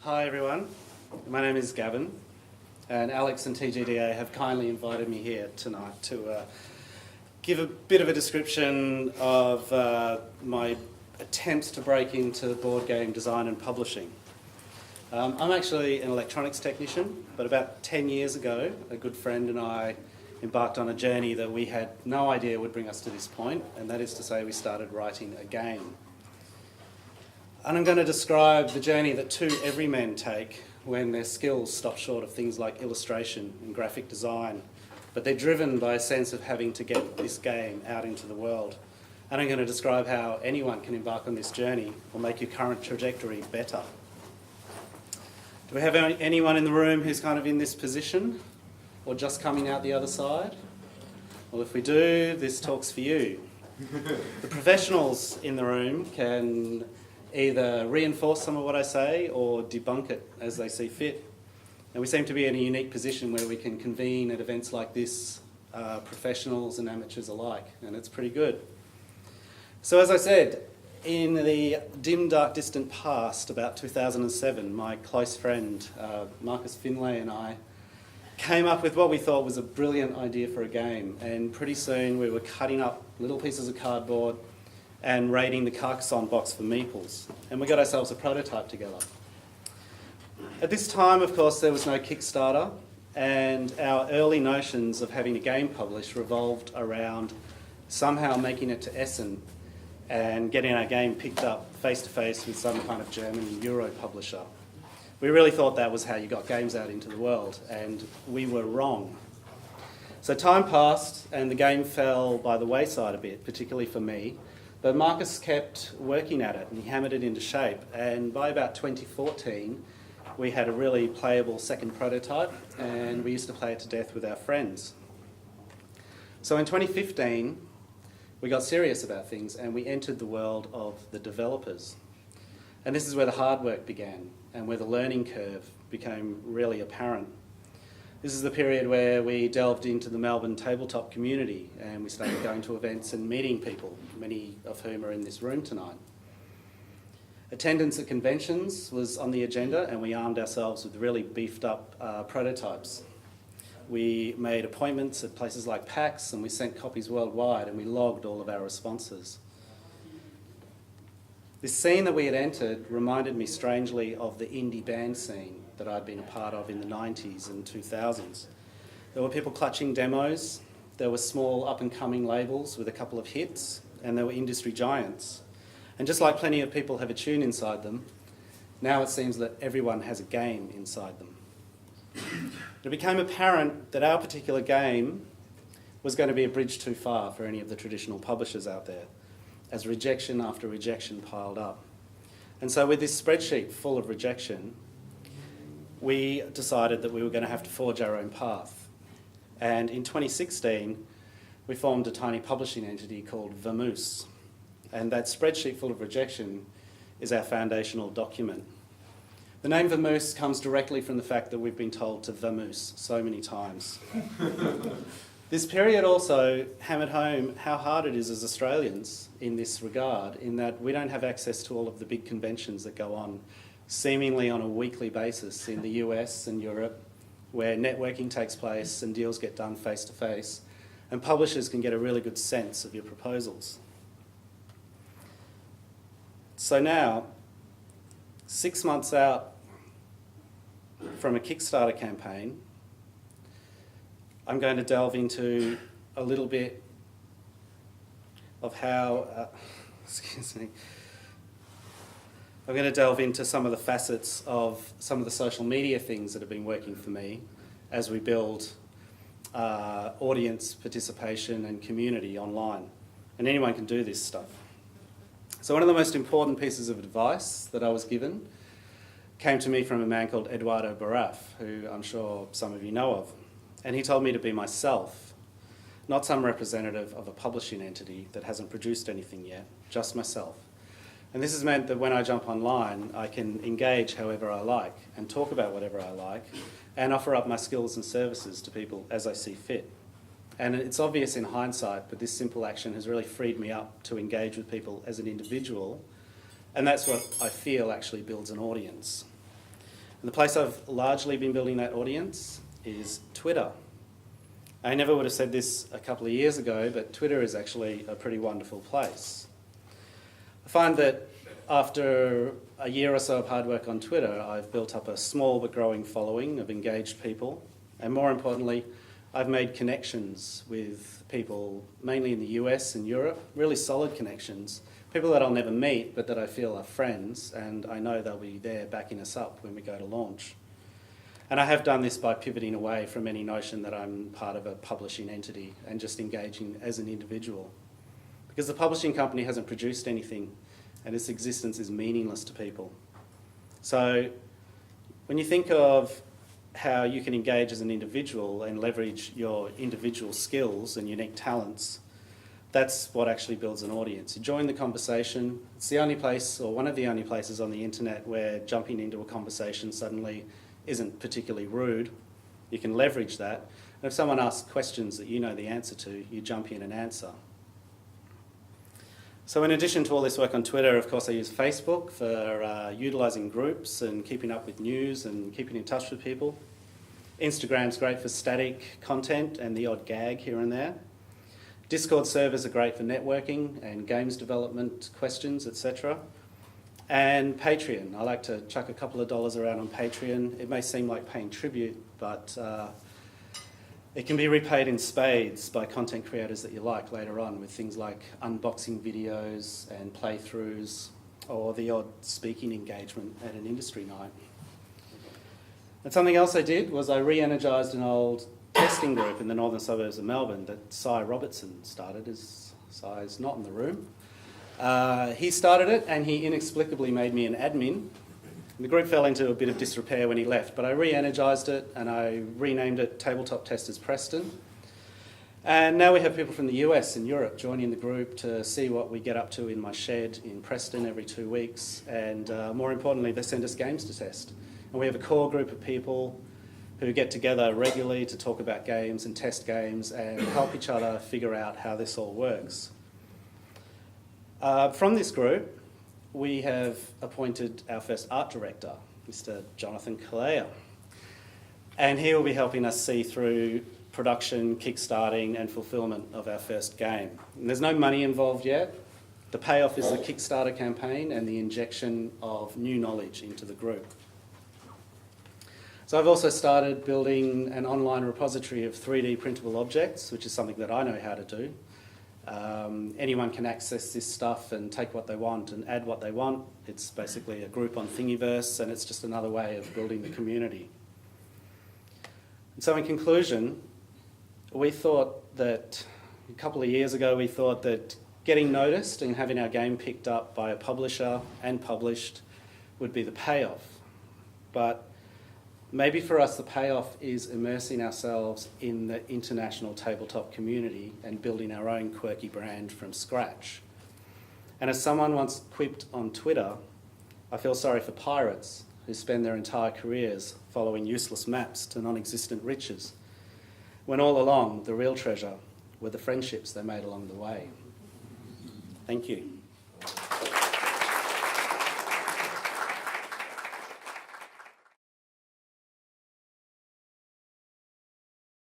Hi everyone, my name is Gavin and Alex and TGDA have kindly invited me here tonight to give a bit of a description of my attempts to break into board game design and publishing. I'm actually an electronics technician, but about 10 years ago a good friend and I embarked on a journey that we had no idea would bring us to this point, and that is to say we started writing a game. And I'm going to describe the journey that two everymen take when their skills stop short of things like illustration and graphic design, but they're driven by a sense of having to get this game out into the world. And I'm going to describe how anyone can embark on this journey or make your current trajectory better. Do we have anyone in the room who's kind of in this position or just coming out the other side? Well, if we do, this talk's for you. The professionals in the room can either reinforce some of what I say or debunk it as they see fit. And we seem to be in a unique position where we can convene at events like this, professionals and amateurs alike, and it's pretty good. So as I said, in the dim, dark, distant past, about 2007, my close friend Marcus Finlay and I came up with what we thought was a brilliant idea for a game, and pretty soon we were cutting up little pieces of cardboard and raiding the Carcassonne box for meeples, and we got ourselves a prototype together. At this time, of course, there was no Kickstarter, and our early notions of having a game published revolved around somehow making it to Essen and getting our game picked up face-to-face with some kind of German Euro publisher. We really thought that was how you got games out into the world, and we were wrong. So time passed, and the game fell by the wayside a bit, particularly for me. But Marcus kept working at it and he hammered it into shape, and by about 2014 we had a really playable second prototype and we used to play it to death with our friends. So in 2015 we got serious about things and we entered the world of the developers. And this is where the hard work began and where the learning curve became really apparent. This is the period where we delved into the Melbourne tabletop community and we started going to events and meeting people, many of whom are in this room tonight. Attendance at conventions was on the agenda and we armed ourselves with really beefed up prototypes. We made appointments at places like PAX and we sent copies worldwide and we logged all of our responses. This scene that we had entered reminded me strangely of the indie band scene that I'd been a part of in the 90s and 2000s. There were people clutching demos, there were small up-and-coming labels with a couple of hits, and there were industry giants. And just like plenty of people have a tune inside them, now it seems that everyone has a game inside them. It became apparent that our particular game was going to be a bridge too far for any of the traditional publishers out there, as rejection after rejection piled up. And so with this spreadsheet full of rejection, we decided that we were going to have to forge our own path. And in 2016, we formed a tiny publishing entity called Vamoose. And that spreadsheet full of rejection is our foundational document. The name Vamoose comes directly from the fact that we've been told to vamoose so many times. This period also hammered home how hard it is as Australians in this regard, in that we don't have access to all of the big conventions that go on seemingly on a weekly basis in the US and Europe, where networking takes place and deals get done face to face, and publishers can get a really good sense of your proposals. So now, 6 months out from a Kickstarter campaign, I'm going to delve into a little bit of how, I'm going to delve into some of the facets of some of the social media things that have been working for me as we build audience participation and community online. And anyone can do this stuff. So one of the most important pieces of advice that I was given came to me from a man called Eduardo Baraf, who I'm sure some of you know of. And he told me to be myself, not some representative of a publishing entity that hasn't produced anything yet, just myself. And this has meant that when I jump online, I can engage however I like and talk about whatever I like and offer up my skills and services to people as I see fit. And it's obvious in hindsight, but this simple action has really freed me up to engage with people as an individual, and that's what I feel actually builds an audience. And the place I've largely been building that audience is Twitter. I never would have said this a couple of years ago, but Twitter is actually a pretty wonderful place. I find that after a year or so of hard work on Twitter, I've built up a small but growing following of engaged people. And more importantly, I've made connections with people, mainly in the US and Europe, really solid connections. People that I'll never meet, but that I feel are friends, and I know they'll be there backing us up when we go to launch. And I have done this by pivoting away from any notion that I'm part of a publishing entity and just engaging as an individual. Because the publishing company hasn't produced anything, and its existence is meaningless to people. So when you think of how you can engage as an individual and leverage your individual skills and unique talents, that's what actually builds an audience. You join the conversation. It's the only place, or one of the only places on the internet, where jumping into a conversation suddenly isn't particularly rude. You can leverage that. And if someone asks questions that you know the answer to, you jump in and answer. So in addition to all this work on Twitter, of course, I use Facebook for utilising groups and keeping up with news and keeping in touch with people. Instagram's great for static content and the odd gag here and there. Discord servers are great for networking and games development questions, etc. And Patreon. I like to chuck a couple of dollars around on Patreon. It may seem like paying tribute, but it can be repaid in spades by content creators that you like later on, with things like unboxing videos and playthroughs, or the odd speaking engagement at an industry night. And something else I did was I re-energised an old testing group in the northern suburbs of Melbourne that Cy Robertson started. Cy's not in the room. He started it, and he inexplicably made me an admin. The group fell into a bit of disrepair when he left, but I re-energised it and I renamed it Tabletop Testers Preston. And now we have people from the US and Europe joining the group to see what we get up to in my shed in Preston every 2 weeks, and more importantly, they send us games to test. And we have a core group of people who get together regularly to talk about games and test games and help each other figure out how this all works. From this group, we have appointed our first art director, Mr. Jonathan Kalea. And he will be helping us see through production, kickstarting and fulfilment of our first game. And there's no money involved yet. The payoff is the Kickstarter campaign and the injection of new knowledge into the group. So I've also started building an online repository of 3D printable objects, which is something that I know how to do. Anyone can access this stuff and take what they want and add what they want. It's basically a group on Thingiverse, and it's just another way of building the community. And so in conclusion, we thought that a couple of years ago, we thought that getting noticed and having our game picked up by a publisher and published would be the payoff. But maybe for us the payoff is immersing ourselves in the international tabletop community and building our own quirky brand from scratch. And as someone once quipped on Twitter, I feel sorry for pirates who spend their entire careers following useless maps to non-existent riches, when all along the real treasure were the friendships they made along the way. Thank you.